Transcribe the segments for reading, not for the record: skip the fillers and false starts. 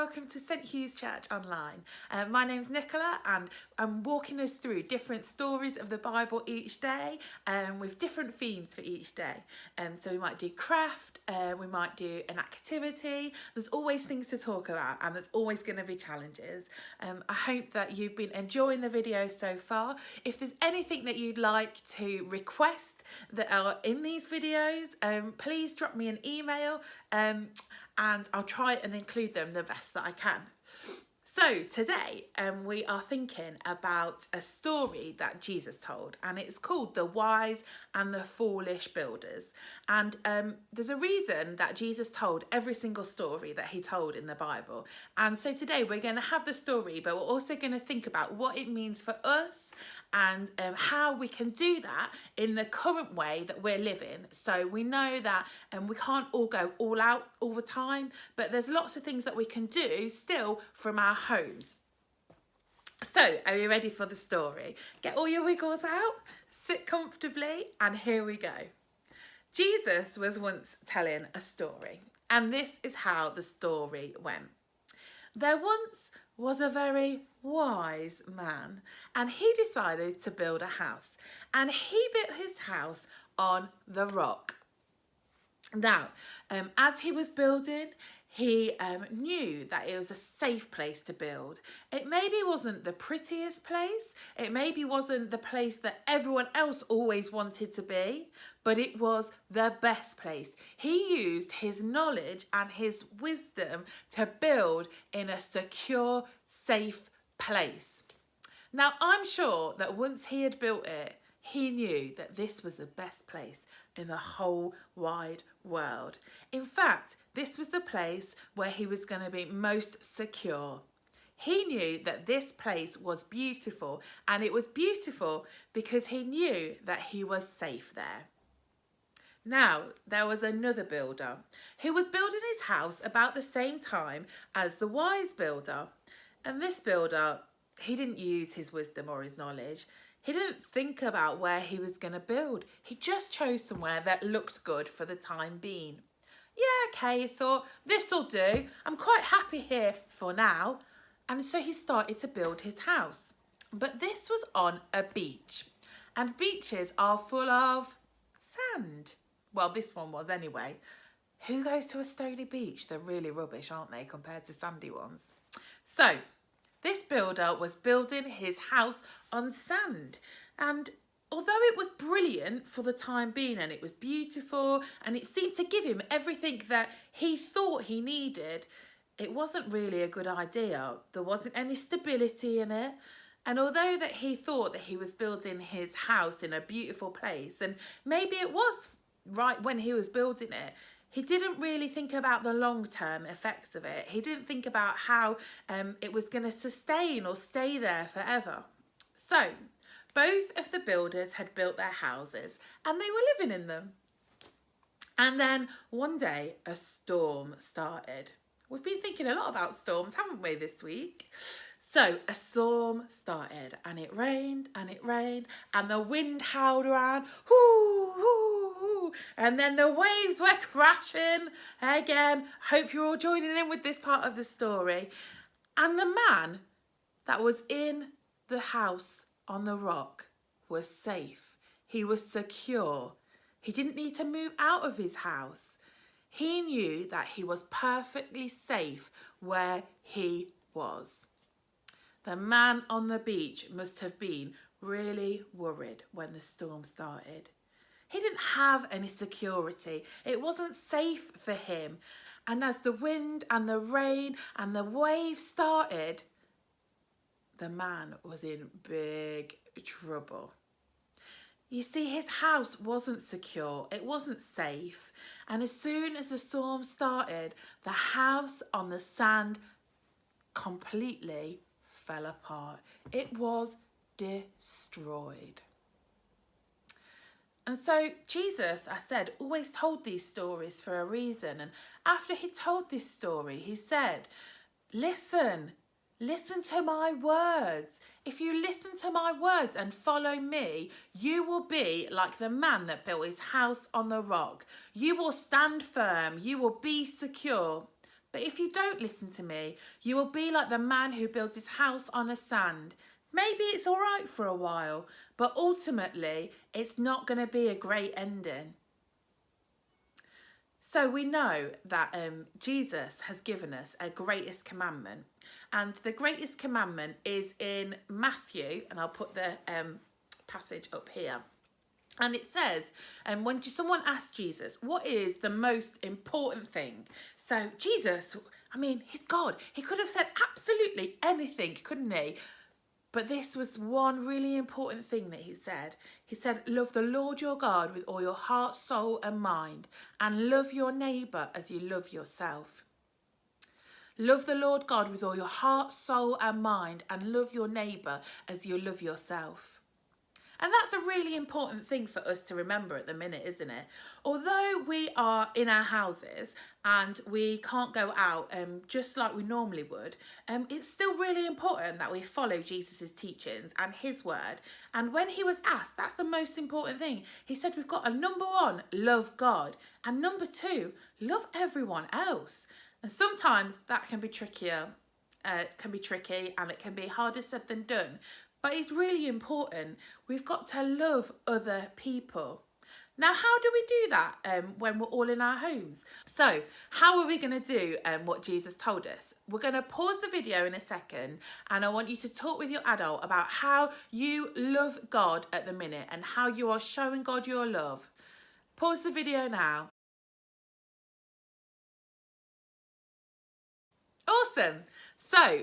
welcome to St Hugh's Church Online. My name's Nicola and I'm walking us through different stories of the Bible each day with different themes for each day. So we might do craft, we might do an activity. There's always things to talk about and there's always going to be challenges. I hope that you've been enjoying the video so far. If there's anything that you'd like to request that are in these videos, please drop me an email and I'll try and include them the best that I can. So today we are thinking about a story that Jesus told, and it's called The Wise and the Foolish Builders. And there's a reason that Jesus told every single story that he told in the Bible. And so today we're going to have the story, but we're also going to think about what it means for us and how we can do that in the current way that we're living. So we know that we can't all go all out all the time, but there's lots of things that we can do still from our homes. So are you ready for the story? Get all your wiggles out, sit comfortably, and here we go. Jesus was once telling a story, and this is how the story went. There once was a very wise man, and he decided to build a house, and he built his house on the rock. Now, as he was building, he knew that it was a safe place to build. It maybe wasn't the prettiest place, it maybe wasn't the place that everyone else always wanted to be, but it was the best place. He used his knowledge and his wisdom to build in a secure, safe place. Now, I'm sure that once he had built it, he knew that this was the best place in the whole wide world. In fact, this was the place where he was going to be most secure. He knew that this place was beautiful, and it was beautiful because he knew that he was safe there. Now, there was another builder who was building his house about the same time as the wise builder. And this builder, he didn't use his wisdom or his knowledge. He didn't think about where he was going to build. He just chose somewhere that looked good for the time being. Yeah, okay, he thought, this'll do. I'm quite happy here for now. And so he started to build his house. But this was on a beach. And beaches are full of sand. Well, this one was anyway. Who goes to a stony beach? They're really rubbish, aren't they, compared to sandy ones? So, this builder was building his house on sand, and although it was brilliant for the time being and it was beautiful and it seemed to give him everything that he thought he needed, it wasn't really a good idea. There wasn't any stability in it, and although that he thought that he was building his house in a beautiful place, and maybe it was right when he was building it, he didn't really think about the long-term effects of it. He didn't think about how it was going to sustain or stay there forever. So, both of the builders had built their houses and they were living in them. And then one day a storm started. We've been thinking a lot about storms, haven't we, this week? So a storm started and it rained and the wind howled around, whoo, whoo, whoo, and then the waves were crashing again. Hope you're all joining in with this part of the story. And the man that was in the house on the rock was safe. He was secure. He didn't need to move out of his house. He knew that he was perfectly safe where he was. The man on the beach must have been really worried when the storm started. He didn't have any security. It wasn't safe for him. And as the wind and the rain and the waves started, the man was in big trouble. You see, his house wasn't secure, it wasn't safe, and as soon as the storm started, the house on the sand completely fell apart. It was destroyed. And so Jesus, I said, always told these stories for a reason. And after he told this story, he said, listen to my words. If you listen to my words and follow me, you will be like the man that built his house on the rock. You will stand firm. You will be secure. But if you don't listen to me, you will be like the man who builds his house on the sand. Maybe it's all right for a while, but ultimately it's not going to be a great ending. So we know that Jesus has given us a greatest commandment. And the greatest commandment is in Matthew, and I'll put the passage up here. And it says, when someone asks Jesus, what is the most important thing? So Jesus, I mean, he's God. He could have said absolutely anything, couldn't he? But this was one really important thing that he said. He said, love the Lord your God with all your heart, soul and mind, and love your neighbour as you love yourself. Love the Lord God with all your heart, soul and mind, and love your neighbour as you love yourself. And that's a really important thing for us to remember at the minute, isn't it? Although we are in our houses and we can't go out just like we normally would, it's still really important that we follow Jesus's teachings and his word. And when he was asked, that's the most important thing. He said we've got number 1, love God. And number 2, love everyone else. And sometimes that can be trickier, and it can be harder said than done. But it's really important. We've got to love other people. Now, how do we do that when we're all in our homes? So, how are we going to do what Jesus told us? We're going to pause the video in a second, and I want you to talk with your adult about how you love God at the minute and how you are showing God your love. Pause the video now. Awesome. So,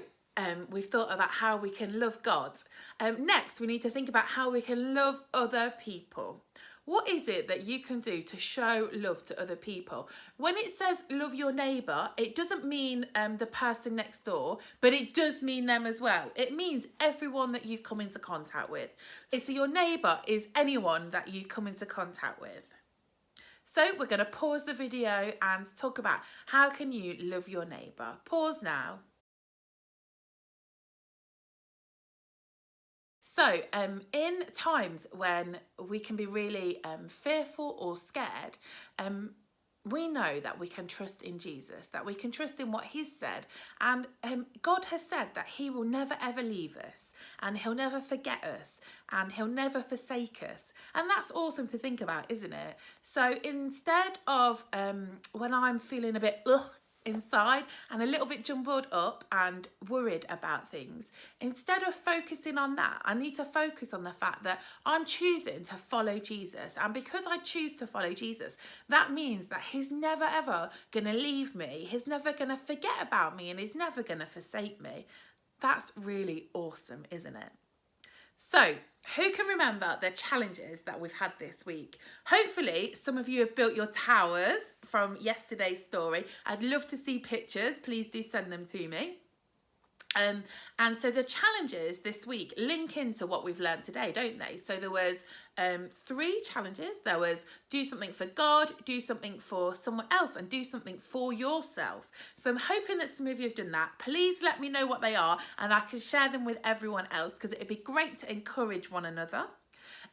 we've thought about how we can love God. Next, we need to think about how we can love other people. What is it that you can do to show love to other people? When it says love your neighbour, it doesn't mean the person next door, but it does mean them as well. It means everyone that you've come into contact with. So your neighbour is anyone that you come into contact with. So we're going to pause the video and talk about how can you love your neighbour. Pause now. So, in times when we can be really fearful or scared, we know that we can trust in Jesus, that we can trust in what he's said. And God has said that he will never ever leave us, and he'll never forget us, and he'll never forsake us. And that's awesome to think about, isn't it? So instead of when I'm feeling a bit inside and a little bit jumbled up and worried about things, instead of focusing on that, I need to focus on the fact that I'm choosing to follow Jesus. And because I choose to follow Jesus, that means that he's never ever going to leave me, he's never going to forget about me, and he's never going to forsake me. That's really awesome, isn't it? So, who can remember the challenges that we've had this week? Hopefully, some of you have built your towers from yesterday's story. I'd love to see pictures. Please do send them to me. And so the challenges this week link into what we've learned today, don't they? So there was 3 challenges. There was do something for God, do something for someone else, and do something for yourself. So I'm hoping that some of you have done that. Please let me know what they are and I can share them with everyone else, because it'd be great to encourage one another.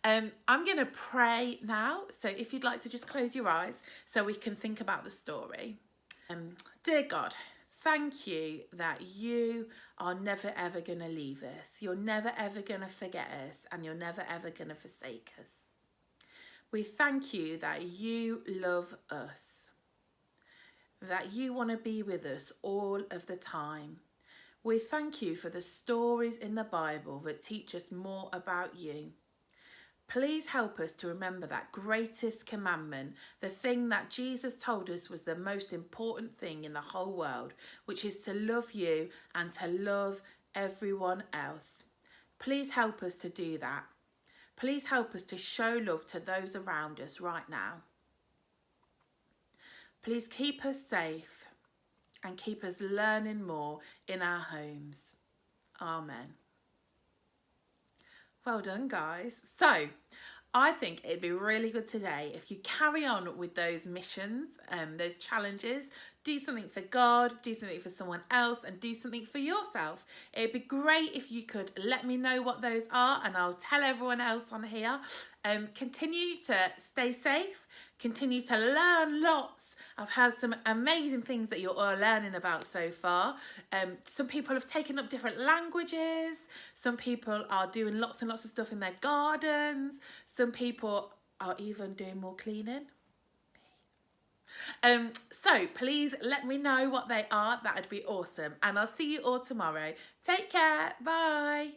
I'm going to pray now. So if you'd like to just close your eyes so we can think about the story. Dear God, thank you that you are never ever going to leave us. You're never ever going to forget us, and you're never ever going to forsake us. We thank you that you love us, that you want to be with us all of the time. We thank you for the stories in the Bible that teach us more about you. Please help us to remember that greatest commandment, the thing that Jesus told us was the most important thing in the whole world, which is to love you and to love everyone else. Please help us to do that. Please help us to show love to those around us right now. Please keep us safe and keep us learning more in our homes. Amen. Well done, guys. So I think it'd be really good today if you carry on with those missions, those challenges. Do something for God, do something for someone else, and do something for yourself. It'd be great if you could let me know what those are, and I'll tell everyone else on here. Continue to stay safe, continue to learn lots. I've had some amazing things that you're all learning about so far. Some people have taken up different languages. Some people are doing lots and lots of stuff in their gardens. Some people are even doing more cleaning. So please let me know what they are. That'd be awesome. And I'll see you all tomorrow. Take care. Bye.